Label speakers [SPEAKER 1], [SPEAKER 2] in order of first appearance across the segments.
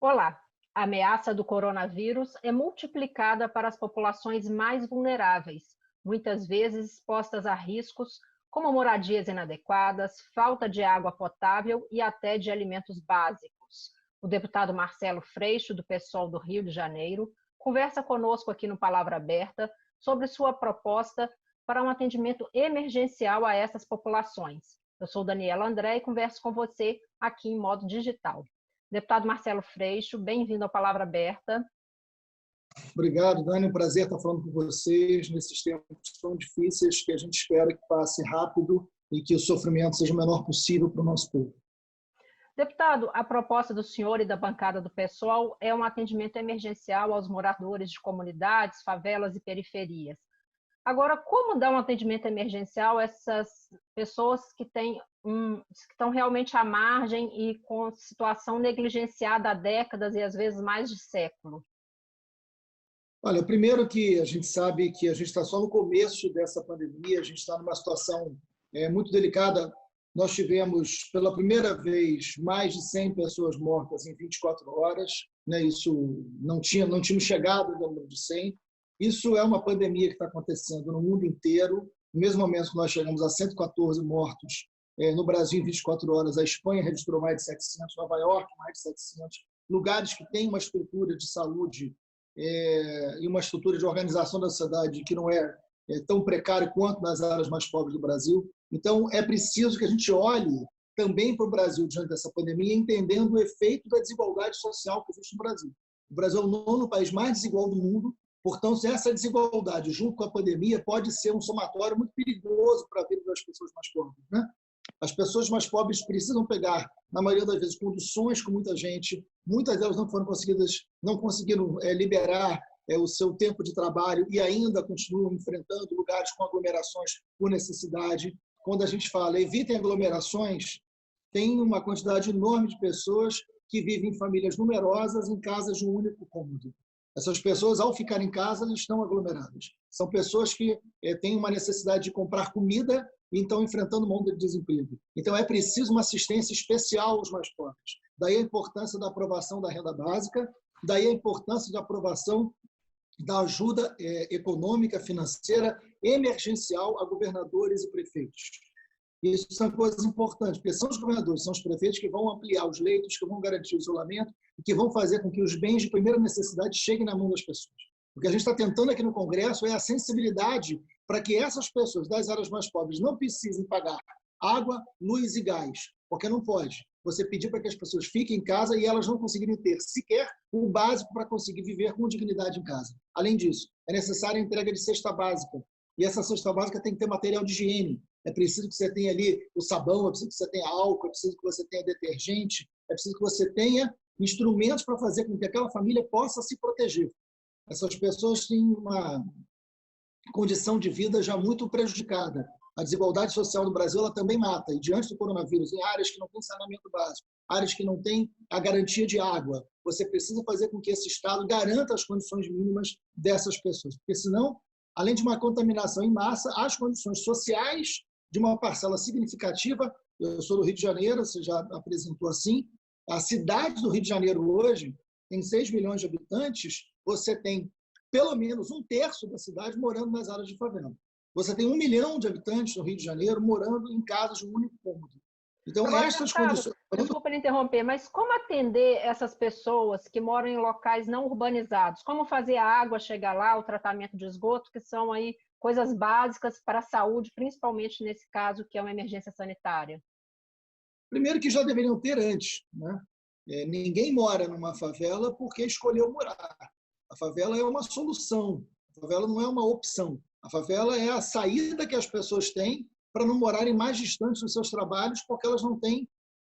[SPEAKER 1] Olá! A ameaça do coronavírus é multiplicada para as populações mais vulneráveis, muitas vezes expostas a riscos como moradias inadequadas, falta de água potável e até de alimentos básicos. O deputado Marcelo Freixo, do PSOL do Rio de Janeiro, conversa conosco aqui no Palavra Aberta sobre sua proposta para um atendimento emergencial a essas populações. Eu sou Daniela André e converso com você aqui em modo digital. Deputado Marcelo Freixo, bem-vindo ao Palavra Aberta.
[SPEAKER 2] Obrigado, Dani. É um prazer estar falando com vocês nesses tempos tão difíceis que a gente espera que passe rápido e que o sofrimento seja o menor possível para o nosso povo.
[SPEAKER 1] Deputado, a proposta do senhor e da bancada do PSOL é um atendimento emergencial aos moradores de comunidades, favelas e periferias. Agora, como dar um atendimento emergencial a essas pessoas que estão realmente à margem e com situação negligenciada há décadas e às vezes mais de século?
[SPEAKER 2] Olha, primeiro que a gente sabe que a gente está só no começo dessa pandemia, a gente está numa situação muito delicada. Nós tivemos, pela primeira vez, mais de 100 pessoas mortas em 24 horas. Né? Isso não tínhamos chegado ao número de 100. Isso é uma pandemia que está acontecendo no mundo inteiro. No mesmo momento que nós chegamos a 114 mortos no Brasil em 24 horas, a Espanha registrou mais de 700, Nova York mais de 700. Lugares que têm uma estrutura de saúde e uma estrutura de organização da sociedade que não é tão precária quanto nas áreas mais pobres do Brasil. Então, é preciso que a gente olhe também para o Brasil diante dessa pandemia, entendendo o efeito da desigualdade social que existe no Brasil. O Brasil é o nono país mais desigual do mundo. Portanto, essa desigualdade, junto com a pandemia, pode ser um somatório muito perigoso para a vida das pessoas mais pobres. Né? As pessoas mais pobres precisam pegar, na maioria das vezes, conduções com muita gente. Muitas delas não conseguiram liberar o seu tempo de trabalho e ainda continuam enfrentando lugares com aglomerações por necessidade. Quando a gente fala evitem aglomerações, tem uma quantidade enorme de pessoas que vivem em famílias numerosas em casas de um único cômodo. Essas pessoas, ao ficar em casa, estão aglomeradas. São pessoas que têm uma necessidade de comprar comida e estão enfrentando uma onda de desemprego. Então, é preciso uma assistência especial aos mais pobres. Daí a importância da aprovação da renda básica, daí a importância da aprovação da ajuda econômica, financeira, emergencial a governadores e prefeitos. Isso são coisas importantes, porque são os governadores, são os prefeitos que vão ampliar os leitos, que vão garantir o isolamento e que vão fazer com que os bens de primeira necessidade cheguem na mão das pessoas. O que a gente está tentando aqui no Congresso é a sensibilidade para que essas pessoas das áreas mais pobres não precisem pagar água, luz e gás, porque não pode. Você pedir para que as pessoas fiquem em casa e elas não conseguirem ter sequer o básico para conseguir viver com dignidade em casa. Além disso, é necessária a entrega de cesta básica. E essa cesta básica tem que ter material de higiene. É preciso que você tenha ali o sabão, é preciso que você tenha álcool, é preciso que você tenha detergente, é preciso que você tenha instrumentos para fazer com que aquela família possa se proteger. Essas pessoas têm uma condição de vida já muito prejudicada. A desigualdade social no Brasil ela também mata. E diante do coronavírus, em áreas que não têm saneamento básico, áreas que não têm a garantia de água, você precisa fazer com que esse Estado garanta as condições mínimas dessas pessoas. Porque senão, além de uma contaminação em massa, as condições sociais de uma parcela significativa, eu sou do Rio de Janeiro, você já apresentou assim, a cidade do Rio de Janeiro hoje tem 6 milhões de habitantes, você tem pelo menos um terço da cidade morando nas áreas de favela. Você tem 1 milhão de habitantes no Rio de Janeiro morando em casas de um único cômodo. Então,
[SPEAKER 1] Agora,
[SPEAKER 2] estas
[SPEAKER 1] deputado,
[SPEAKER 2] condições...
[SPEAKER 1] desculpa interromper, mas como atender essas pessoas que moram em locais não urbanizados? Como fazer a água chegar lá, o tratamento de esgoto, que são aí coisas básicas para a saúde, principalmente nesse caso que é uma emergência sanitária?
[SPEAKER 2] Primeiro que já deveriam ter antes. Né? Ninguém mora numa favela porque escolheu morar. A favela é uma solução, a favela não é uma opção. A favela é a saída que as pessoas têm para não morarem mais distantes dos seus trabalhos porque elas não têm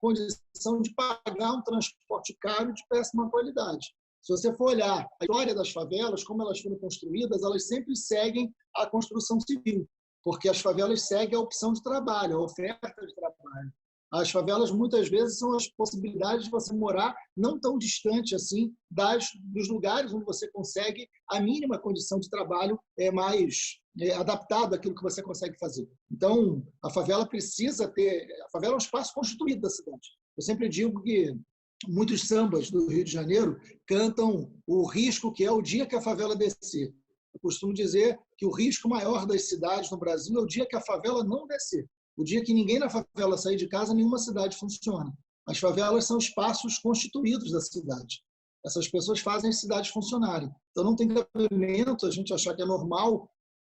[SPEAKER 2] condição de pagar um transporte caro de péssima qualidade. Se você for olhar a história das favelas, como elas foram construídas, elas sempre seguem a construção civil, porque as favelas seguem a opção de trabalho, a oferta de trabalho. As favelas, muitas vezes, são as possibilidades de você morar não tão distante assim dos lugares onde você consegue a mínima condição de trabalho mais adaptado àquilo que você consegue fazer. Então, a favela precisa ter... A favela é um espaço constituído da cidade. Eu sempre digo que muitos sambas do Rio de Janeiro cantam o risco que é o dia que a favela descer. Eu costumo dizer que o risco maior das cidades no Brasil é o dia que a favela não descer. O dia que ninguém na favela sair de casa, nenhuma cidade funciona. As favelas são espaços constituídos da cidade. Essas pessoas fazem as cidades funcionarem. Então não tem cabimento a gente achar que é normal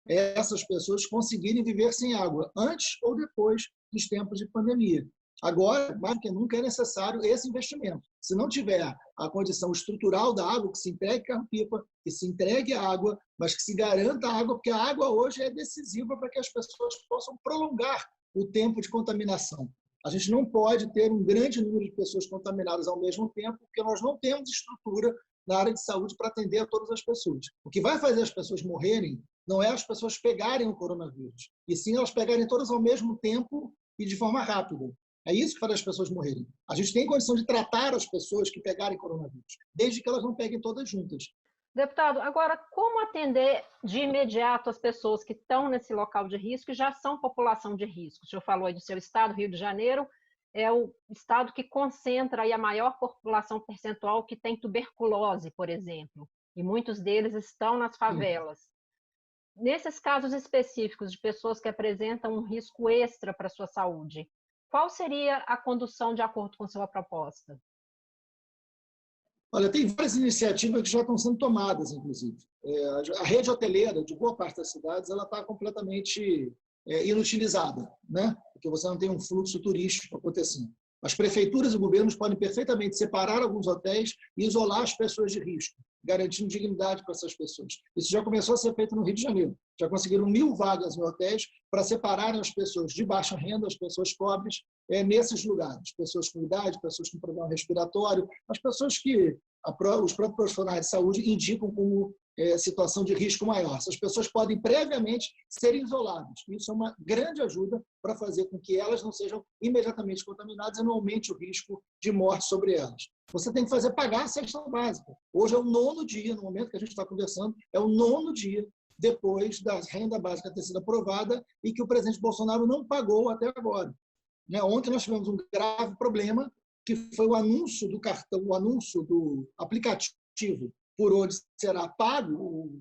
[SPEAKER 2] essas pessoas conseguirem viver sem água, antes ou depois dos tempos de pandemia. Agora, mais do que nunca, é necessário esse investimento. Se não tiver a condição estrutural da água, que se entregue carro-pipa, que se entregue a água, mas que se garanta a água, porque a água hoje é decisiva para que as pessoas possam prolongar o tempo de contaminação. A gente não pode ter um grande número de pessoas contaminadas ao mesmo tempo, porque nós não temos estrutura na área de saúde para atender a todas as pessoas. O que vai fazer as pessoas morrerem não é as pessoas pegarem o coronavírus, e sim elas pegarem todas ao mesmo tempo e de forma rápida. É isso que faz as pessoas morrerem. A gente tem condição de tratar as pessoas que pegarem coronavírus, desde que elas não peguem todas juntas.
[SPEAKER 1] Deputado, agora, como atender de imediato as pessoas que estão nesse local de risco e já são população de risco? O senhor falou aí do seu estado, Rio de Janeiro, é o estado que concentra aí a maior população percentual que tem tuberculose, por exemplo, e muitos deles estão nas favelas. Nesses casos específicos de pessoas que apresentam um risco extra para a sua saúde, qual seria a condução de acordo com sua proposta?
[SPEAKER 2] Olha, tem várias iniciativas que já estão sendo tomadas, inclusive. A rede hoteleira de boa parte das cidades ela está completamente inutilizada, né? Porque você não tem um fluxo turístico acontecendo. As prefeituras e governos podem perfeitamente separar alguns hotéis e isolar as pessoas de risco, garantindo dignidade para essas pessoas. Isso já começou a ser feito no Rio de Janeiro. Já conseguiram 1.000 vagas em hotéis para separarem as pessoas de baixa renda, as pessoas pobres, nesses lugares. Pessoas com idade, pessoas com problema respiratório, as pessoas que os próprios profissionais de saúde indicam como situação de risco maior. Essas pessoas podem previamente ser isoladas. Isso é uma grande ajuda para fazer com que elas não sejam imediatamente contaminadas e não aumente o risco de morte sobre elas. Você tem que fazer pagar a cesta básica. Hoje é o 9º dia, no momento que a gente está conversando, é o 9º dia depois da renda básica ter sido aprovada e que o presidente Bolsonaro não pagou até agora. Ontem nós tivemos um grave problema, que foi o anúncio do cartão, o anúncio do aplicativo por onde será pago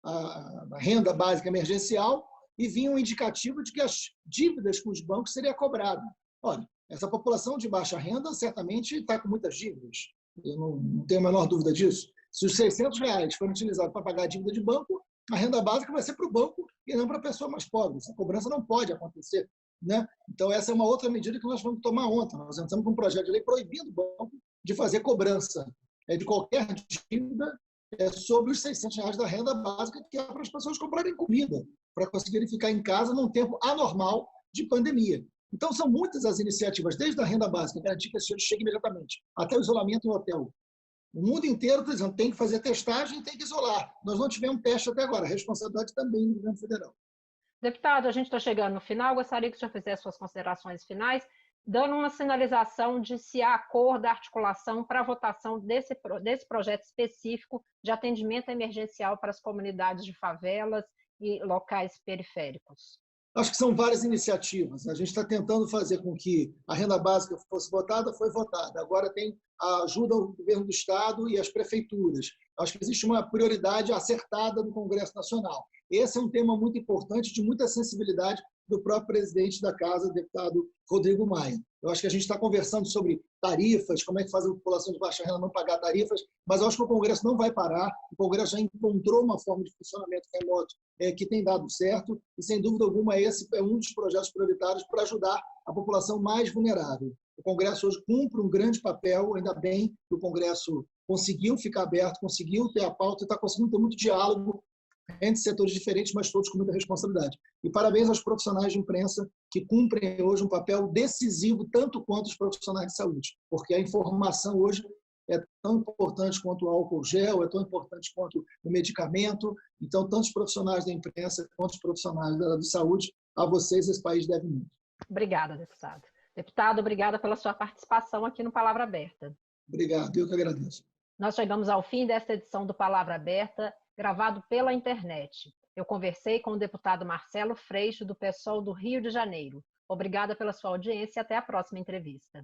[SPEAKER 2] a renda básica emergencial e vinha um indicativo de que as dívidas com os bancos seriam cobradas. Olha, essa população de baixa renda certamente está com muitas dívidas. Eu não tenho a menor dúvida disso. Se os R$600 forem utilizados para pagar a dívida de banco, a renda básica vai ser para o banco e não para a pessoa mais pobre. Essa cobrança não pode acontecer. Né? Então, essa é uma outra medida que nós vamos tomar ontem. Nós entramos com um projeto de lei proibindo o banco de fazer cobrança de qualquer dívida sobre os R$600 da renda básica, que é para as pessoas comprarem comida, para conseguirem ficar em casa num tempo anormal de pandemia. Então, são muitas as iniciativas, desde a renda básica, garantir que esse dinheiro chegue imediatamente, até o isolamento em hotel. O mundo inteiro, por exemplo, tem que fazer testagem e tem que isolar. Nós não tivemos teste até agora, a responsabilidade também do governo federal.
[SPEAKER 1] Deputado, a gente está chegando no final, gostaria que o senhor fizesse suas considerações finais, dando uma sinalização de se há acordo, articulação para a votação desse projeto específico de atendimento emergencial para as comunidades de favelas e locais periféricos.
[SPEAKER 2] Acho que são várias iniciativas. A gente está tentando fazer com que a renda básica fosse votada, foi votada. Agora tem a ajuda do governo do Estado e as prefeituras. Acho que existe uma prioridade acertada no Congresso Nacional. Esse é um tema muito importante, de muita sensibilidade do próprio presidente da Casa, deputado Rodrigo Maia. Eu acho que a gente está conversando sobre tarifas, como é que faz a população de baixa renda não pagar tarifas, mas eu acho que o Congresso não vai parar. O Congresso já encontrou uma forma de funcionamento remoto que tem dado certo e, sem dúvida alguma, esse é um dos projetos prioritários para ajudar a população mais vulnerável. O Congresso hoje cumpre um grande papel, ainda bem que o Congresso conseguiu ficar aberto, conseguiu ter a pauta e está conseguindo ter muito diálogo entre setores diferentes, mas todos com muita responsabilidade. E parabéns aos profissionais de imprensa que cumprem hoje um papel decisivo, tanto quanto os profissionais de saúde, porque a informação hoje é tão importante quanto o álcool gel, é tão importante quanto o medicamento. Então, tanto os profissionais da imprensa quanto os profissionais da saúde, a vocês esse país deve muito.
[SPEAKER 1] Obrigada, deputado. Deputado, obrigada pela sua participação aqui no Palavra Aberta.
[SPEAKER 2] Obrigado, eu que agradeço.
[SPEAKER 1] Nós chegamos ao fim desta edição do Palavra Aberta, gravado pela internet. Eu conversei com o deputado Marcelo Freixo, do PSOL do Rio de Janeiro. Obrigada pela sua audiência e até a próxima entrevista.